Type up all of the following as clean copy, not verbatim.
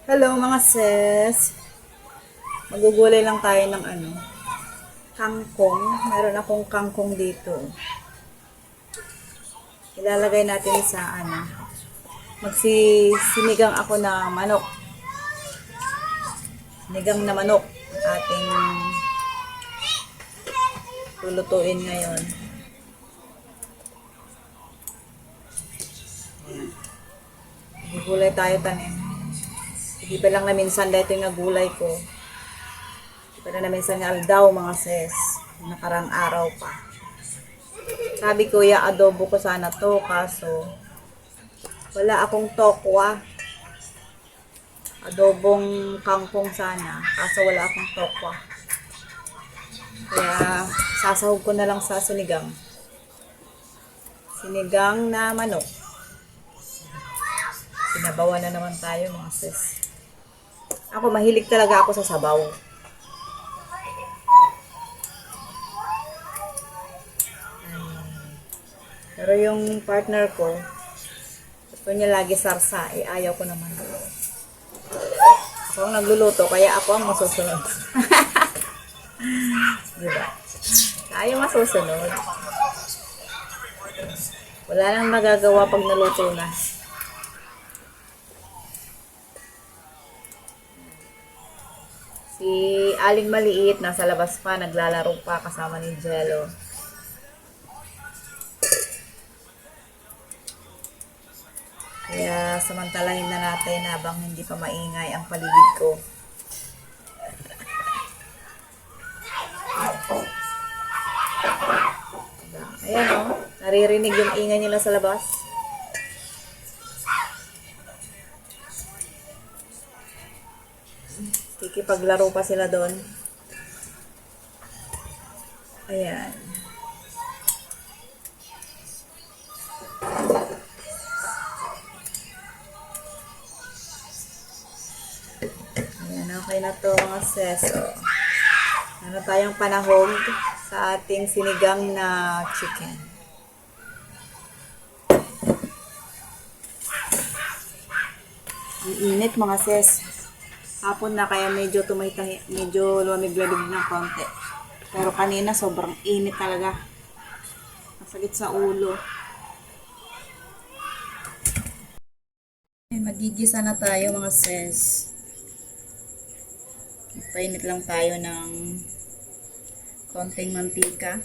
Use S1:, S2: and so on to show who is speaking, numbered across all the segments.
S1: Hello mga sis. Magugulay lang tayo ng kangkong. Meron akong kangkong dito. Ilalagay natin sa Magsisinigang ako na manok. Sinigang na manok. Ating lulutuin ngayon. Gulay tayo tanim. Hindi pa lang na minsan dahil ito yung gulay ko. Hindi pa na minsan nga aldaw mga sis. Nakarang araw pa. Sabi ko, adobo ko sana to. Kaso, wala akong tokwa. Adobong kangkong sana. Kaso wala akong tokwa. Kaya, sasahog ko na lang sa sinigang. Sinigang na manok. Sinabawan na naman tayo mga sis. Ako, mahilig talaga ako sa sabaw. Pero yung partner ko, gusto niya lagi sarsa. Ayaw ko naman. Ako ang nagluluto, kaya ako ang masusunod. Diba? Tayo masusunod. Wala nang magagawa pag naluto na. Si Aling Maliit, nasa labas pa, naglalaro pa kasama ni Jello. Kaya samantalahin na natin habang hindi pa maingay ang paligid ko. Ayan o, naririnig yung ingay nila sa labas. Kikipaglaro pa sila doon. Ayan. Ayan, okay na to mga seso. Ano tayong panahog sa ating sinigang na chicken. Ang init mga ses. Hapon na kaya medyo medyo lumamig-lamig ng konti. Pero kanina sobrang init talaga. Masakit sa ulo. Magigisa na tayo mga sis. Painit lang tayo ng konting mantika.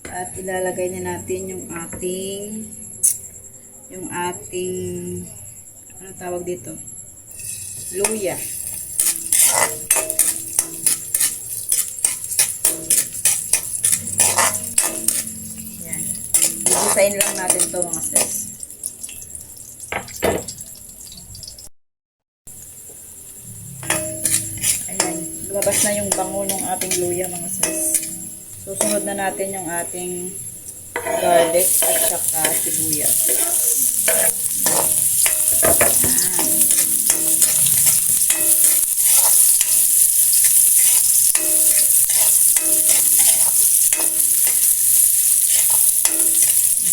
S1: At ilalagay na natin yung ating ano tawag dito? Luya. Yan. Gigisain lang natin to mga sis. Ayan. Lumabas na yung bango ng ating luya mga sis. Susunod na natin yung ating garlic at saka sibuyas.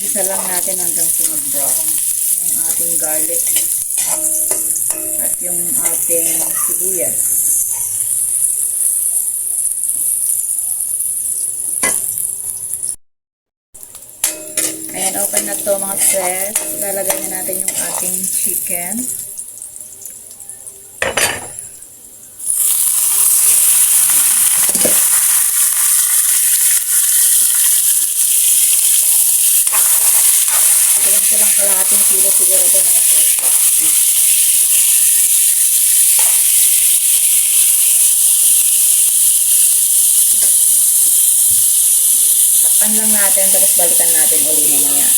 S1: Isa lang natin hanggang mag-brown yung ating garlic at yung ating sibuyas. Ayan, okay na to mga sis. Ilalagay na natin yung ating chicken. Tingnan ko lang kalahating kilo siguro dyan mga sis. Takpan lang natin, tapos balikan natin ulit mamaya.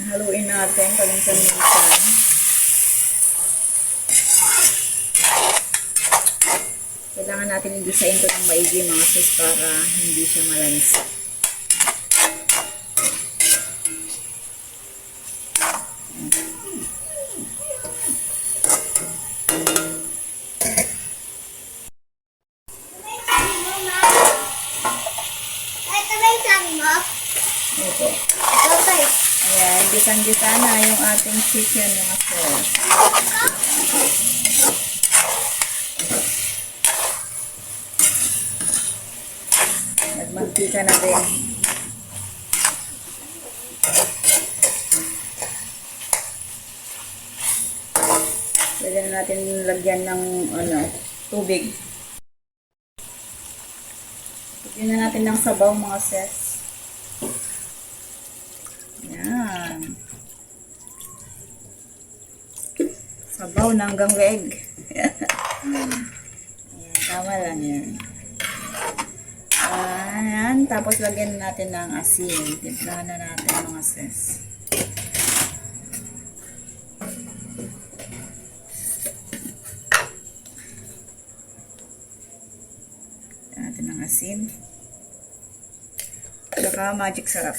S1: Haluin natin paminsan-minsan. Kailangan natin i-design ito ng maigi mga sis para hindi siya malansa. gisang-gisa na yung ating chicken mga sis. Nagmantika na din. Pwede na natin lagyan ng tubig. Lagyan na natin ng sabaw mga sis. Yan. Sabaw na hanggang leeg. Ayan, tama lang yan. Ayan, tapos lagyan natin ng asin. Timplahan na natin mga sis. Lagyan natin ng asin. Saka magic sarap.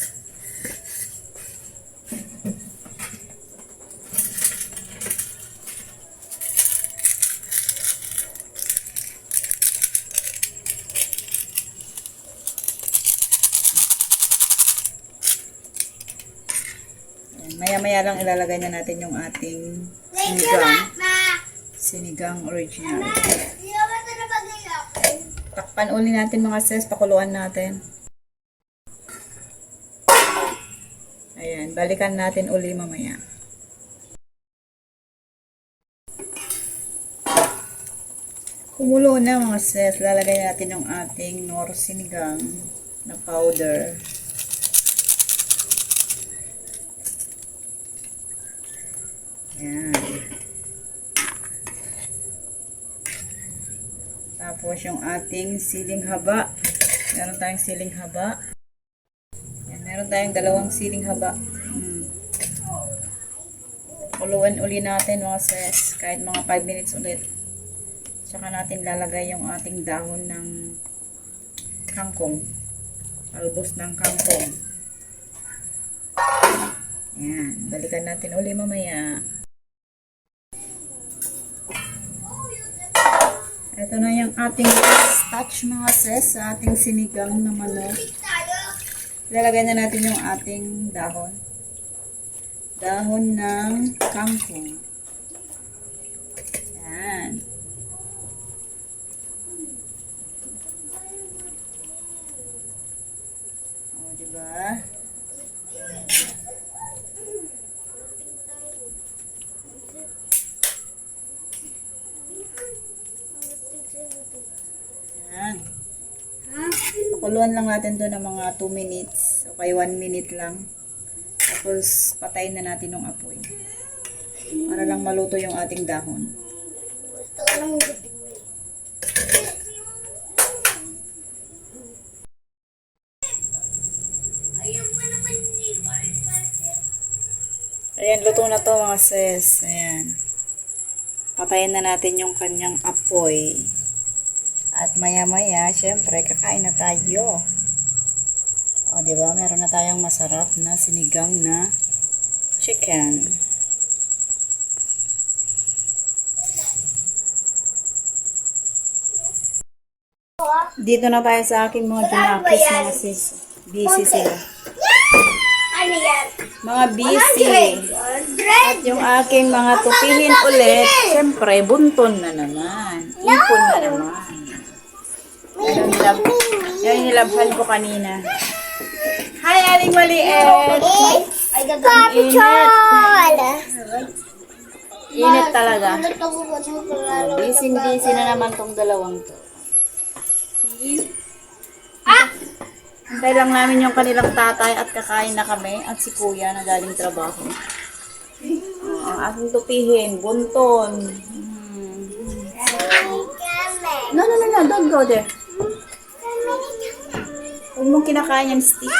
S1: Maya-maya lang ilalagay na natin yung ating sinigang original. Takpan uli natin mga sis, pakuluan natin. Ayan, balikan natin uli mamaya. Kumulo na mga sis, lalagay natin yung ating nor sinigang na powder. Ayan. Tapos yung ating siling haba. Meron tayong siling haba. Ayan, meron tayong dalawang siling haba. Kuluan uli natin mga sis. Kahit mga 5 minutes ulit. Tsaka natin lalagay yung ating dahon ng kangkong. Albos ng kangkong. Ayan. Balikan natin uli mamaya. Ito na yung ating touch mga sis sa ating sinigang na manok. Lalagay na natin yung ating dahon. Dahon ng kangkong. Yan. O, diba? Pakuluan lang natin doon ng mga 2 minutes. Okay, 1 minute lang. Tapos, patayin na natin yung apoy. Para lang maluto yung ating dahon. Ayan, luto na to mga sis. Ayan. Patayin na natin yung kanyang apoy. At maya-maya, syempre, kakain na tayo. O, diba? Meron na tayong masarap na sinigang na chicken. Dito na tayo sa aking mga junakis, mga sis. Busy sila.
S2: Ano yan?
S1: Mga busy. At yung aking mga tupihin ulit, syempre, bunton na naman. Ipon na naman. Yan nilabhan ko kanina. Hi, Aling Maliit!
S2: Ay, gagawin init.
S1: Init talaga. Busy na naman tong dalawang to. See? Hintay lang namin yung kanilang tatay at kakain na kami at si kuya na galing trabaho. Ang aking tupihin, bunton. No, don't go there. Huwag mong kinakain yung stick.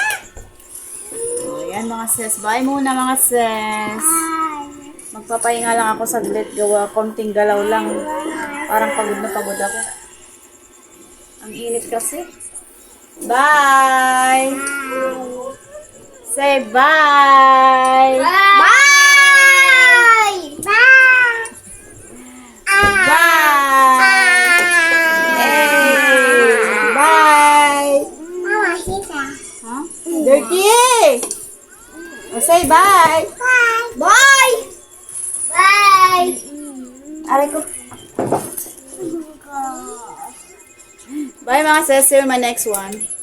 S1: O, yan mga sis. Bye muna mga sis. Magpapahinga lang ako saglit. Gawa, konting galaw lang. Parang pagod na pagod ako. Ang init kasi. Bye! Say bye!
S2: Bye! Bye!
S1: Bye! Hey! Bye!
S2: Mama, sisa.
S1: Huh? Dirty! O, Say bye!
S2: Bye! Bye! Bye!
S1: Aray ko. Bye mga sis. See you in my next one.